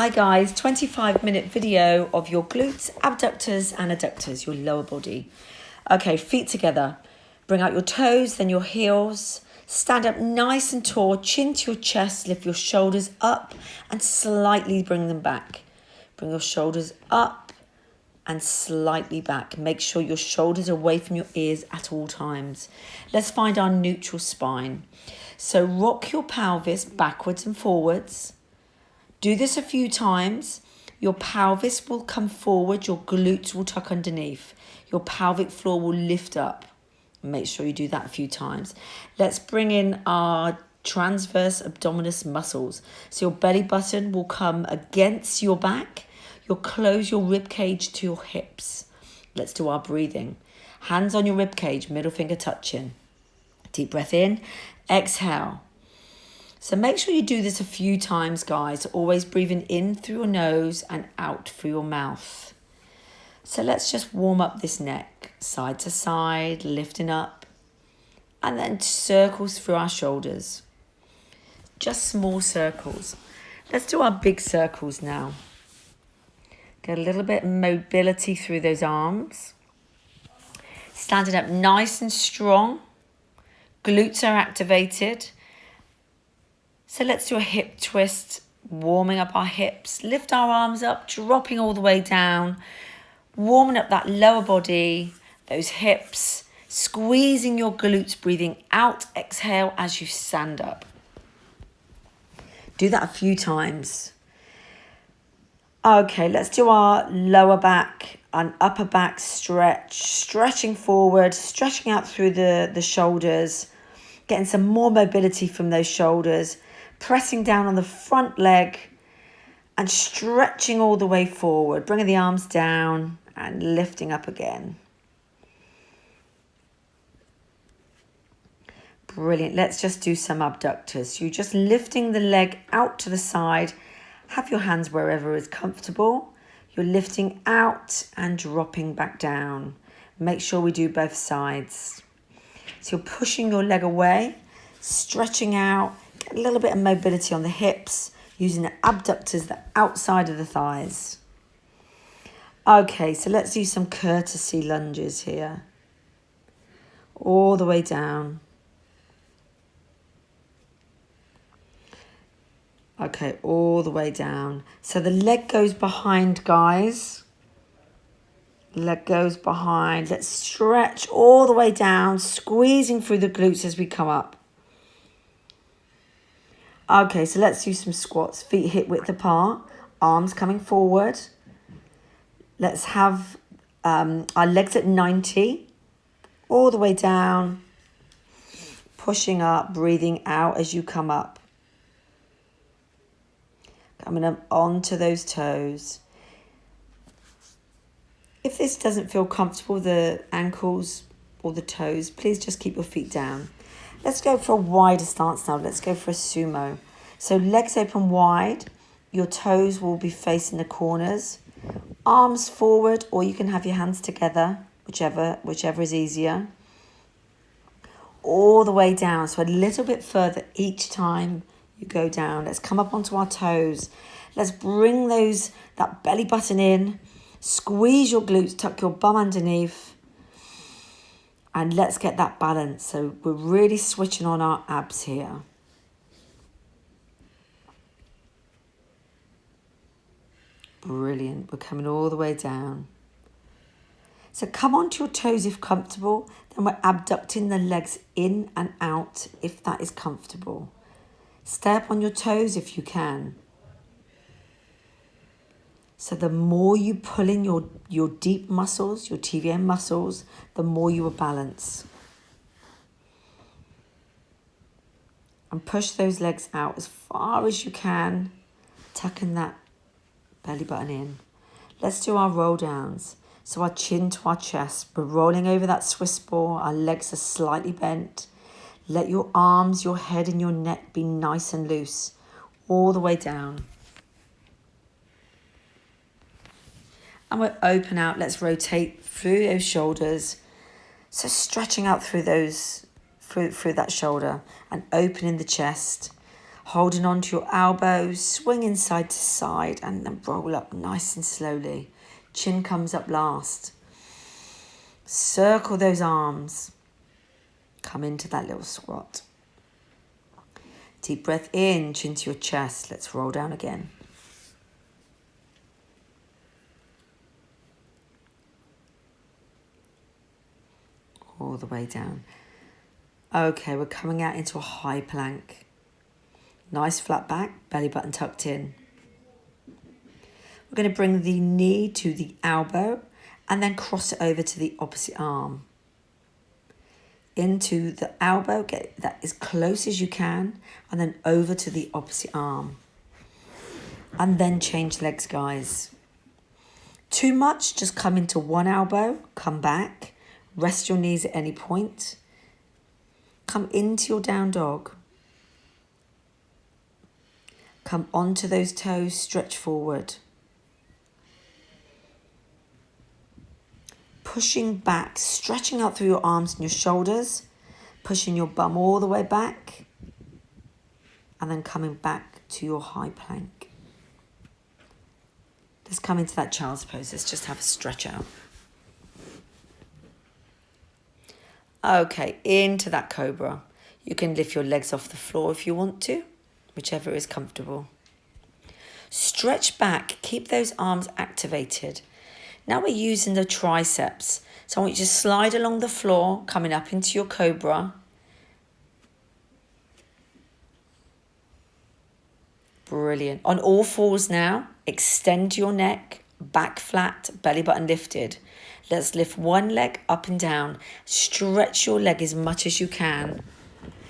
Hi guys, 25-minute video of your glutes, abductors and adductors, your lower body. Okay, feet together. Bring out your toes, then your heels. Stand up nice and tall, chin to your chest, lift your shoulders up and slightly bring them back. Bring your shoulders up and slightly back. Make sure your shoulders are away from your ears at all times. Let's find our neutral spine. So rock your pelvis backwards and forwards. Do this a few times. Your pelvis will come forward, your glutes will tuck underneath. Your pelvic floor will lift up. Make sure you do that a few times. Let's bring in our transverse abdominis muscles. So your belly button will come against your back. You'll close your rib cage to your hips. Let's do our breathing. Hands on your rib cage, middle finger touching. Deep breath in, exhale. So make sure you do this a few times, guys. Always breathing in through your nose and out through your mouth. So let's just warm up this neck, side to side, lifting up, and then circles through our shoulders. Just small circles. Let's do our big circles now. Get a little bit of mobility through those arms. Standing up nice and strong. Glutes are activated. So let's do a hip twist, warming up our hips. Lift our arms up, dropping all the way down. Warming up that lower body, those hips. Squeezing your glutes, breathing out, exhale as you stand up. Do that a few times. Okay, let's do our lower back and upper back stretch. Stretching forward, stretching out through the shoulders. Getting some more mobility from those shoulders. Pressing down on the front leg and stretching all the way forward. Bringing the arms down and lifting up again. Brilliant. Let's just do some abductors. So you're just lifting the leg out to the side. Have your hands wherever is comfortable. You're lifting out and dropping back down. Make sure we do both sides. So you're pushing your leg away, stretching out. Get a little bit of mobility on the hips, using the abductors, the outside of the thighs. Okay, so let's do some courtesy lunges here. All the way down. Okay, all the way down. So the leg goes behind, guys. Leg goes behind. Let's stretch all the way down, squeezing through the glutes as we come up. Okay, so let's do some squats. Feet hip width apart, arms coming forward. Let's have our legs at 90, all the way down, pushing up, breathing out as you come up. Coming up onto those toes. If this doesn't feel comfortable, the ankles or the toes, please just keep your feet down. Let's go for a wider stance now. Let's go for a sumo. So legs open wide. Your toes will be facing the corners. Arms forward, or you can have your hands together, whichever is easier. All the way down. So a little bit further each time you go down. Let's come up onto our toes. Let's bring that belly button in. Squeeze your glutes, tuck your bum underneath. And let's get that balance. So we're really switching on our abs here. Brilliant. We're coming all the way down. So come onto your toes if comfortable. Then we're abducting the legs in and out if that is comfortable. Stay up on your toes if you can. So the more you pull in your deep muscles, your TVM muscles, the more you will balance. And push those legs out as far as you can, tucking that belly button in. Let's do our roll downs. So our chin to our chest. We're rolling over that Swiss ball. Our legs are slightly bent. Let your arms, your head and your neck be nice and loose all the way down. And we'll open out. Let's rotate through those shoulders. So stretching out through that shoulder and opening the chest. Holding on to your elbows, swinging side to side and then roll up nice and slowly. Chin comes up last. Circle those arms. Come into that little squat. Deep breath in, chin to your chest. Let's roll down again. All the way down. Okay, we're coming out into a high plank. Nice flat back, belly button tucked in. We're going to bring the knee to the elbow and then cross it over to the opposite arm. Into the elbow, get that as close as you can, and then over to the opposite arm. And then change legs, guys. Too much, just come into one elbow, come back, rest your knees at any point. Come into your down dog. Come onto those toes, stretch forward. Pushing back, stretching out through your arms and your shoulders, pushing your bum all the way back, and then coming back to your high plank. Let's come into that child's pose. Let's just have a stretch out. Okay, into that cobra. You can lift your legs off the floor if you want to, whichever is comfortable. Stretch back, keep those arms activated. Now we're using the triceps. So I want you to slide along the floor, coming up into your cobra. Brilliant. On all fours now, extend your neck, back flat, belly button lifted. Let's lift one leg up and down. Stretch your leg as much as you can.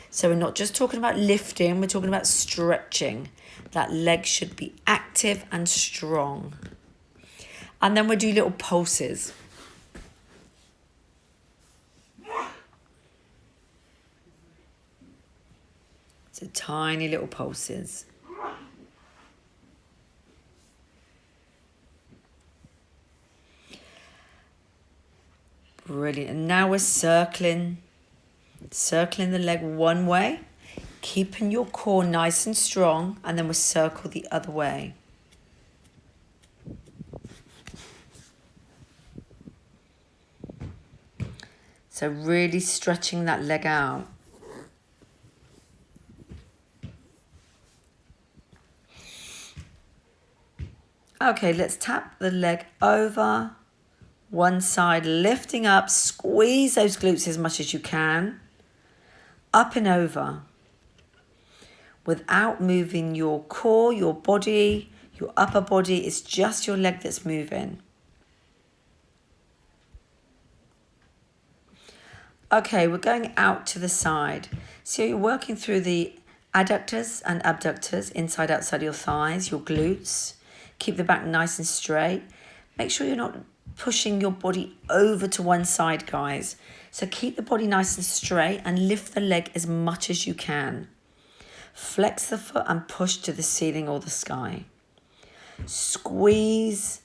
So we're not just talking about lifting, we're talking about stretching. That leg should be active and strong. And then we'll do little pulses. So tiny little pulses. Brilliant. And now we're circling the leg one way, keeping your core nice and strong, and then we'll circle the other way. So really stretching that leg out. Okay, let's tap the leg over one side, lifting up, squeeze those glutes as much as you can, up and over, without moving your core, your body, your upper body. It's just your leg that's moving. Okay, we're going out to the side. So you're working through the adductors and abductors, inside, outside your thighs, your glutes. Keep the back nice and straight. Make sure you're not pushing your body over to one side, guys. So keep the body nice and straight and lift the leg as much as you can. Flex the foot and push to the ceiling or the sky. Squeeze.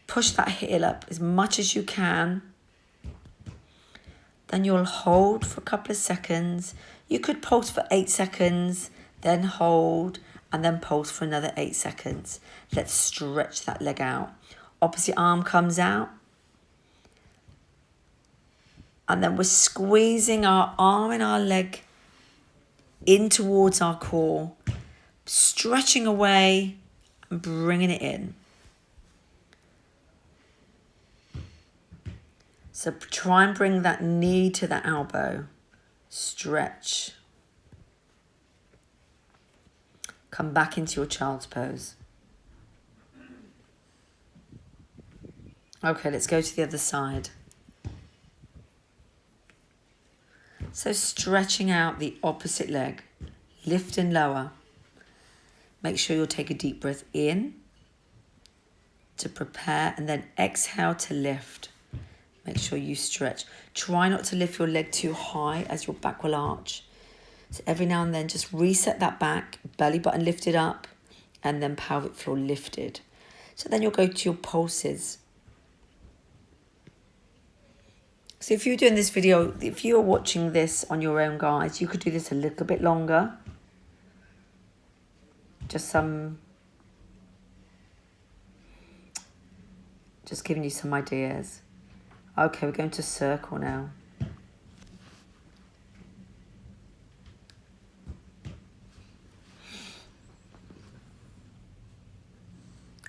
Push that heel up as much as you can. Then you'll hold for a couple of seconds. You could pulse for 8 seconds, then hold, and then pulse for another 8 seconds. Let's stretch that leg out. Opposite arm comes out. And then we're squeezing our arm and our leg in towards our core, stretching away and bringing it in. So try and bring that knee to the elbow. Stretch. Come back into your child's pose. Okay, let's go to the other side. So stretching out the opposite leg. Lift and lower. Make sure you'll take a deep breath in to prepare and then exhale to lift. Make sure you stretch. Try not to lift your leg too high as your back will arch. So every now and then just reset that back, belly button lifted up, and then pelvic floor lifted. So then you'll go to your pulses. So if you're doing this video, if you're watching this on your own, guys, you could do this a little bit longer. Just giving you some ideas. Okay, we're going to circle now.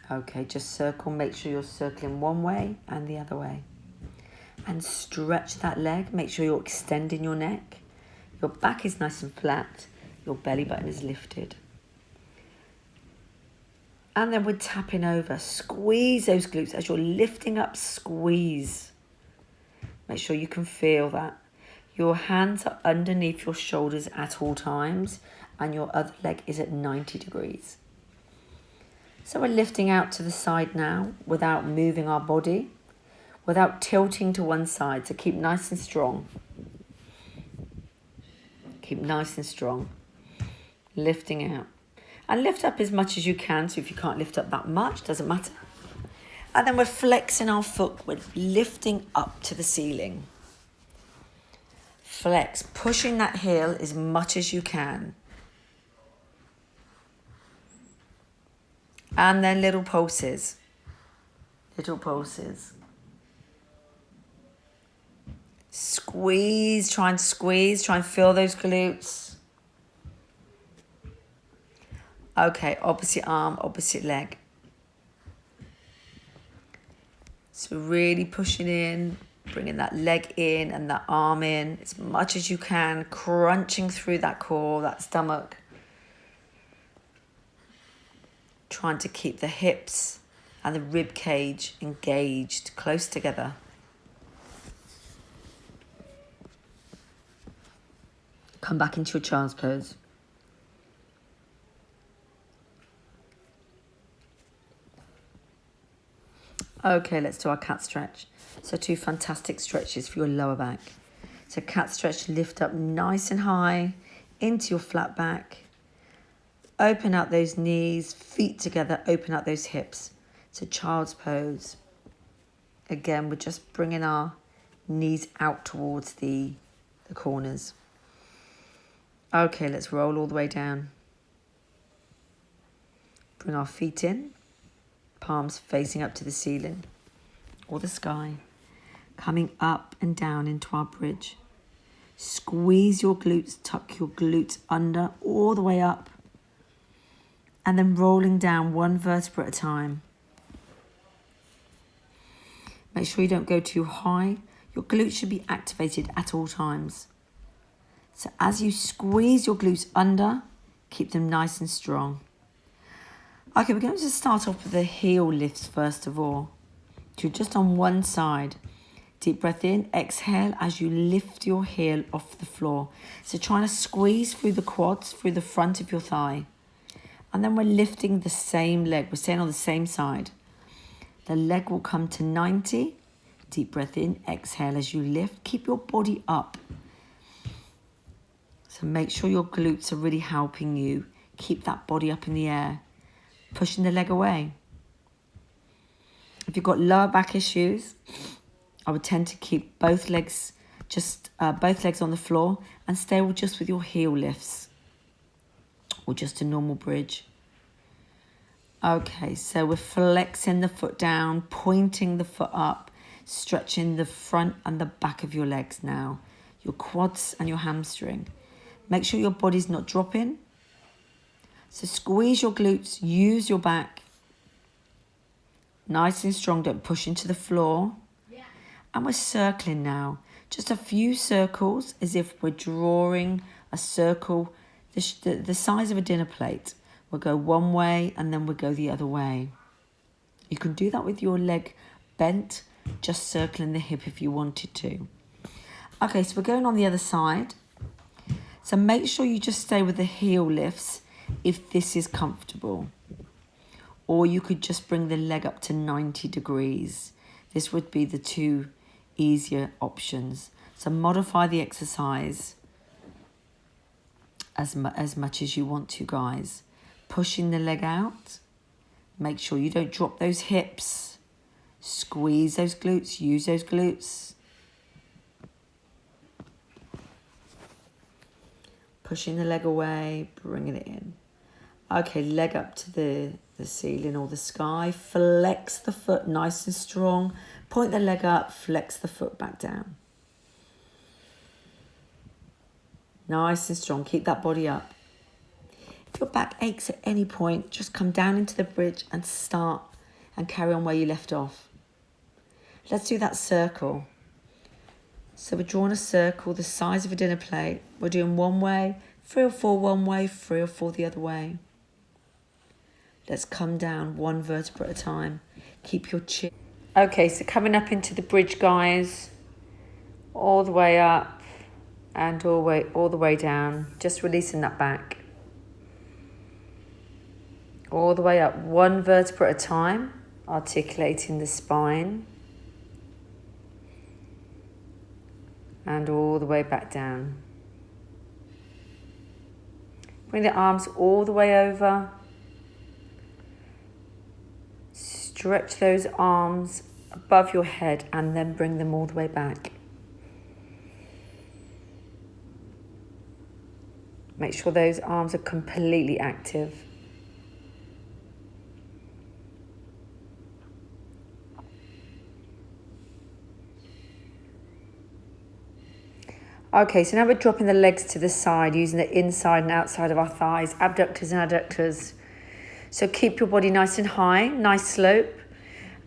Okay, just circle. Make sure you're circling one way and the other way. And stretch that leg. Make sure you're extending your neck. Your back is nice and flat. Your belly button is lifted. And then we're tapping over. Squeeze those glutes as you're lifting up. Squeeze. Make sure you can feel that. Your hands are underneath your shoulders at all times. And your other leg is at 90 degrees. So we're lifting out to the side now without moving our body, without tilting to one side. So keep nice and strong. Keep nice and strong. Lifting out. And lift up as much as you can. So if you can't lift up that much, doesn't matter. And then we're flexing our foot. We're lifting up to the ceiling. Flex. Pushing that heel as much as you can. And then little pulses. Little pulses. Squeeze. Try and squeeze. Try and feel those glutes. Okay, opposite arm, opposite leg. So really pushing in, bringing that leg in and that arm in as much as you can, crunching through that core, that stomach. Trying to keep the hips and the rib cage engaged, close together. Come back into your child's pose. Okay, let's do our cat stretch. So 2 fantastic stretches for your lower back. So cat stretch, lift up nice and high into your flat back. Open out those knees, feet together, open out those hips. So child's pose. Again, we're just bringing our knees out towards the corners. Okay, let's roll all the way down. Bring our feet in, palms facing up to the ceiling or the sky. Coming up and down into our bridge. Squeeze your glutes, tuck your glutes under all the way up. And then rolling down 1 vertebra at a time. Make sure you don't go too high. Your glutes should be activated at all times. So as you squeeze your glutes under, keep them nice and strong. Okay, we're going to start off with the heel lifts first of all. So just on one side. Deep breath in, exhale as you lift your heel off the floor. So trying to squeeze through the quads, through the front of your thigh. And then we're lifting the same leg. We're staying on the same side. The leg will come to 90. Deep breath in, exhale as you lift. Keep your body up. So make sure your glutes are really helping you. Keep that body up in the air. Pushing the leg away. If you've got lower back issues, I would tend to keep both legs on the floor and stay just with your heel lifts. Or just a normal bridge. Okay, so we're flexing the foot down, pointing the foot up, stretching the front and the back of your legs now. Your quads and your hamstring. Make sure your body's not dropping. So squeeze your glutes, use your back. Nice and strong, don't push into the floor. Yeah. And we're circling now. Just a few circles as if we're drawing a circle the size of a dinner plate. We'll go one way and then we'll go the other way. You can do that with your leg bent, just circling the hip if you wanted to. Okay, so we're going on the other side. So make sure you just stay with the heel lifts if this is comfortable. Or you could just bring the leg up to 90 degrees. This would be the 2 easier options. So modify the exercise as much as you want to, guys. Pushing the leg out. Make sure you don't drop those hips. Squeeze those glutes. Use those glutes. Pushing the leg away. Bringing it in. Okay, leg up to the ceiling or the sky. Flex the foot nice and strong. Point the leg up, flex the foot back down. Nice and strong. Keep that body up. If your back aches at any point, just come down into the bridge and start and carry on where you left off. Let's do that circle. So we're drawing a circle the size of a dinner plate. We're doing one way, 3 or 4 one way, 3 or 4 the other way. Let's come down one vertebra at a time. Keep your chin. Okay, so coming up into the bridge, guys. All the way up and all the way down. Just releasing that back. All the way up, one vertebra at a time. Articulating the spine. And all the way back down. Bring the arms all the way over. Stretch those arms above your head and then bring them all the way back. Make sure those arms are completely active. Okay, so now we're dropping the legs to the side using the inside and outside of our thighs, abductors and adductors. So keep your body nice and high, nice slope,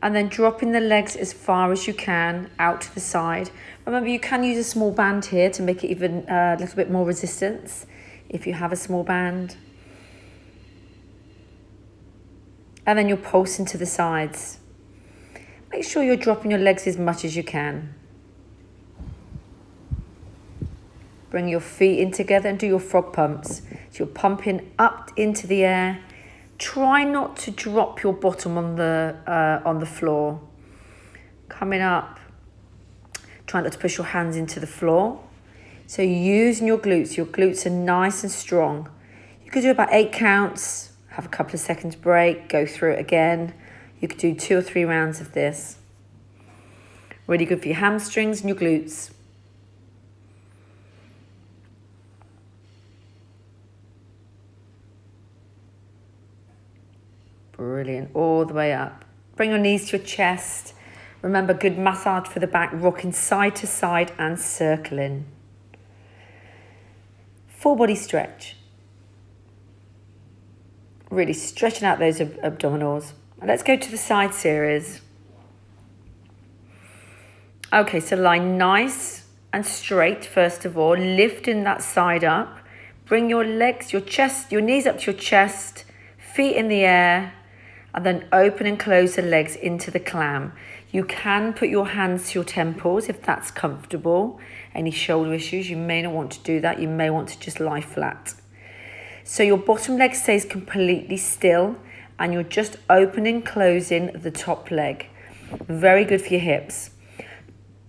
and then dropping the legs as far as you can out to the side. Remember, you can use a small band here to make it even a little bit more resistance if you have a small band. And then you're pulsing to the sides. Make sure you're dropping your legs as much as you can. Bring your feet in together and do your frog pumps. So you're pumping up into the air. Try not to drop your bottom on the floor. Coming up. Try not to push your hands into the floor. So using your glutes. Your glutes are nice and strong. You could do about 8 counts. Have a couple of seconds break. Go through it again. You could do 2 or 3 rounds of this. Really good for your hamstrings and your glutes. Brilliant. All the way up. Bring your knees to your chest. Remember, good massage for the back, rocking side to side and circling. Full body stretch. Really stretching out those abdominals. Let's go to the side series. Okay, so lie nice and straight first of all, lifting that side up. Bring your legs, your chest, your knees up to your chest, feet in the air, and then open and close the legs into the clam. You can put your hands to your temples if that's comfortable. Any shoulder issues, you may not want to do that. You may want to just lie flat. So your bottom leg stays completely still and you're just opening and closing the top leg. Very good for your hips.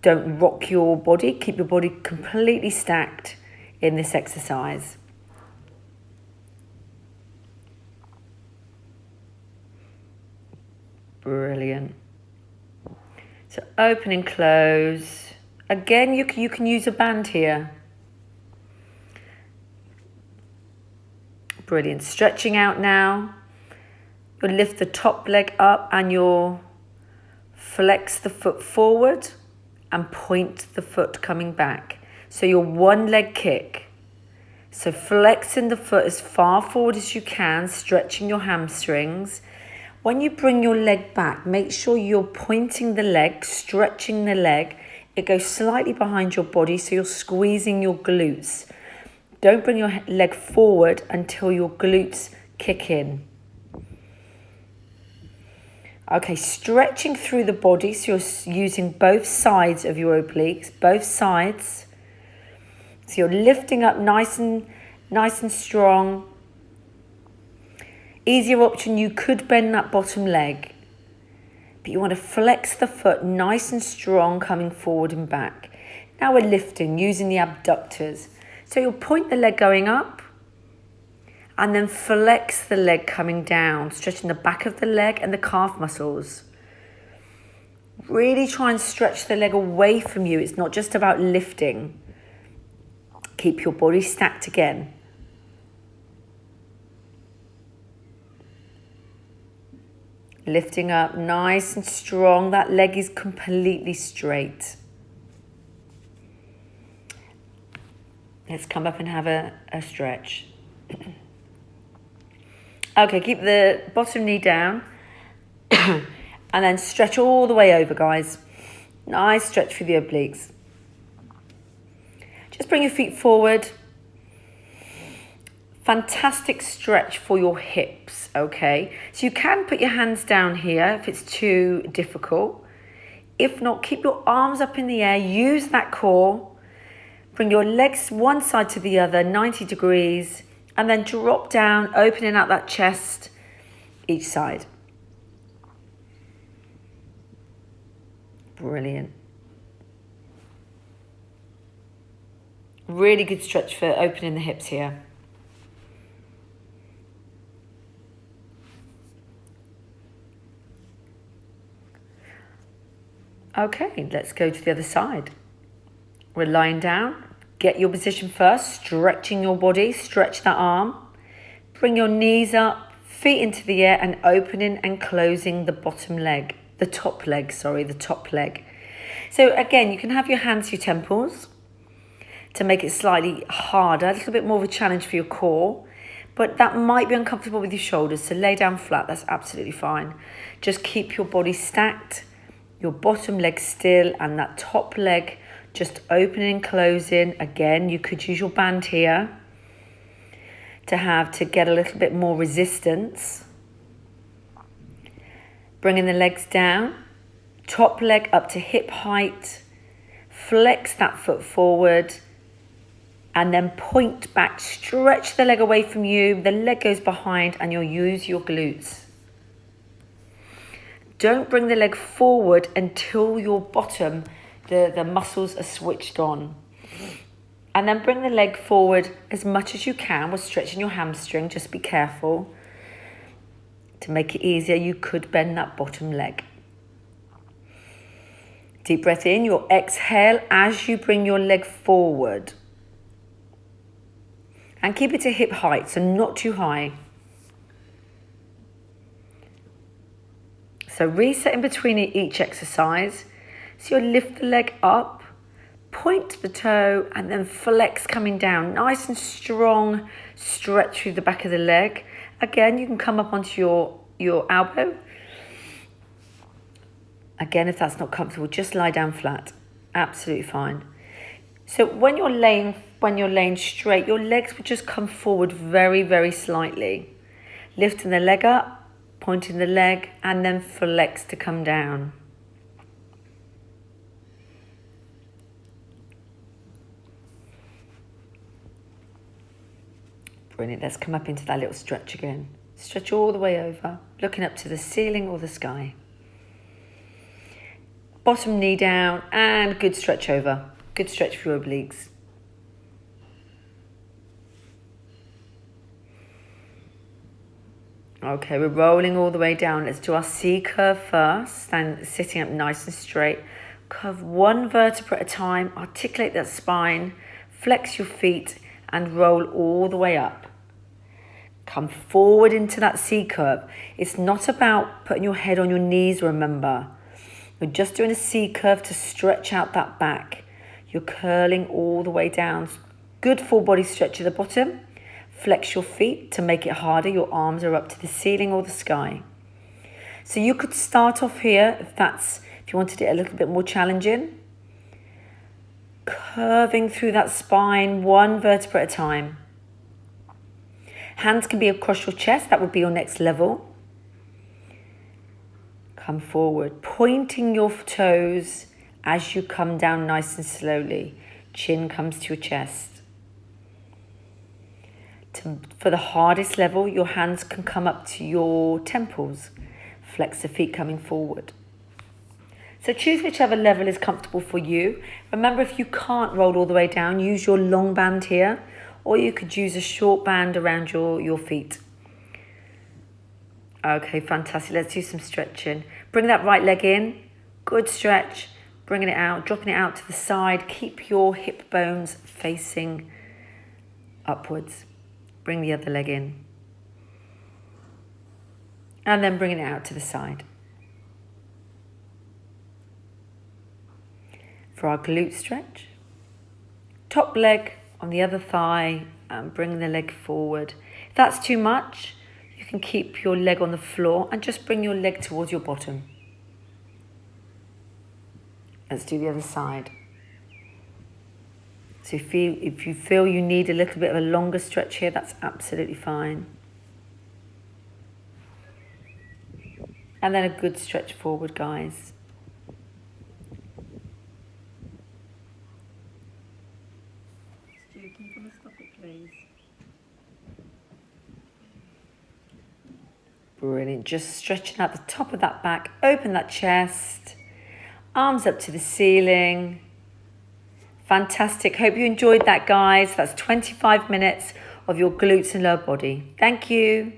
Don't rock your body. Keep your body completely stacked in this exercise. Brilliant. So open and close. Again, you can use a band here. Brilliant. Stretching out now. You'll lift the top leg up and you'll flex the foot forward and point the foot coming back. So your one leg kick. So flexing the foot as far forward as you can, stretching your hamstrings. When you bring your leg back, make sure you're pointing the leg, stretching the leg. It goes slightly behind your body, so you're squeezing your glutes. Don't bring your leg forward until your glutes kick in. Okay, stretching through the body, so you're using both sides of your obliques, both sides. So you're lifting up nice and strong. Easier option, you could bend that bottom leg, but you want to flex the foot nice and strong coming forward and back. Now we're lifting using the abductors. So you'll point the leg going up and then flex the leg coming down, stretching the back of the leg and the calf muscles. Really try and stretch the leg away from you. It's not just about lifting. Keep your body stacked again. Lifting up nice and strong. That leg is completely straight. Let's come up and have a stretch. Okay, keep the bottom knee down. And then stretch all the way over, guys. Nice stretch for the obliques. Just bring your feet forward. Fantastic stretch for your hips, okay? So you can put your hands down here if it's too difficult. If not, keep your arms up in the air. Use that core. Bring your legs one side to the other, 90 degrees. And then drop down, opening out that chest each side. Brilliant. Really good stretch for opening the hips here. Okay, let's go to the other side. We're lying down. Get your position first, stretching your body, stretch that arm. Bring your knees up, feet into the air and opening and closing the bottom leg, the top leg. So again, you can have your hands to your temples to make it slightly harder, a little bit more of a challenge for your core, but that might be uncomfortable with your shoulders. So lay down flat, that's absolutely fine. Just keep your body stacked, your bottom leg still and that top leg just opening and closing. Again, you could use your band here to get a little bit more resistance. Bringing the legs down, top leg up to hip height, flex that foot forward and then point back, stretch the leg away from you, the leg goes behind and you'll use your glutes. Don't bring the leg forward until your bottom, the muscles are switched on. And then bring the leg forward as much as you can. We're stretching your hamstring, just be careful. To make it easier, you could bend that bottom leg. Deep breath in, your exhale as you bring your leg forward. And keep it to hip height, so not too high. So reset in between each exercise. So you'll lift the leg up, point the toe and then flex coming down. Nice and strong stretch through the back of the leg. Again, you can come up onto your elbow. Again, if that's not comfortable, just lie down flat. Absolutely fine. So when you're laying straight, your legs will just come forward very, very slightly. Lifting the leg up, pointing the leg, and then flex to come down. Brilliant. Let's come up into that little stretch again. Stretch all the way over, looking up to the ceiling or the sky. Bottom knee down and good stretch over. Good stretch for your obliques. Okay, we're rolling all the way down. Let's do our C curve first. Stand sitting up nice and straight. Curve one vertebra at a time. Articulate that spine. Flex your feet and roll all the way up. Come forward into that C curve. It's not about putting your head on your knees, remember. We're just doing a C curve to stretch out that back. You're curling all the way down. Good full body stretch at the bottom. Flex your feet to make it harder. Your arms are up to the ceiling or the sky. So you could start off here if you wanted it a little bit more challenging. Curving through that spine, one vertebra at a time. Hands can be across your chest. That would be your next level. Come forward, pointing your toes as you come down nice and slowly. Chin comes to your chest. For the hardest level, your hands can come up to your temples. Flex the feet coming forward. So choose whichever level is comfortable for you. Remember, if you can't roll all the way down, use your long band here, or you could use a short band around your feet. Okay, fantastic. Let's do some stretching. Bring that right leg in. Good stretch. Bringing it out, dropping it out to the side. Keep your hip bones facing upwards. Bring the other leg in. And then bringing it out to the side. For our glute stretch, top leg on the other thigh and bring the leg forward. If that's too much, you can keep your leg on the floor and just bring your leg towards your bottom. Let's do the other side. So if you feel you need a little bit of a longer stretch here, that's absolutely fine. And then a good stretch forward, guys. Stu, can you come and stop it, please? Brilliant. Just stretching out the top of that back. Open that chest. Arms up to the ceiling. Fantastic. Hope you enjoyed that, guys. That's 25 minutes of your glutes and lower body. Thank you.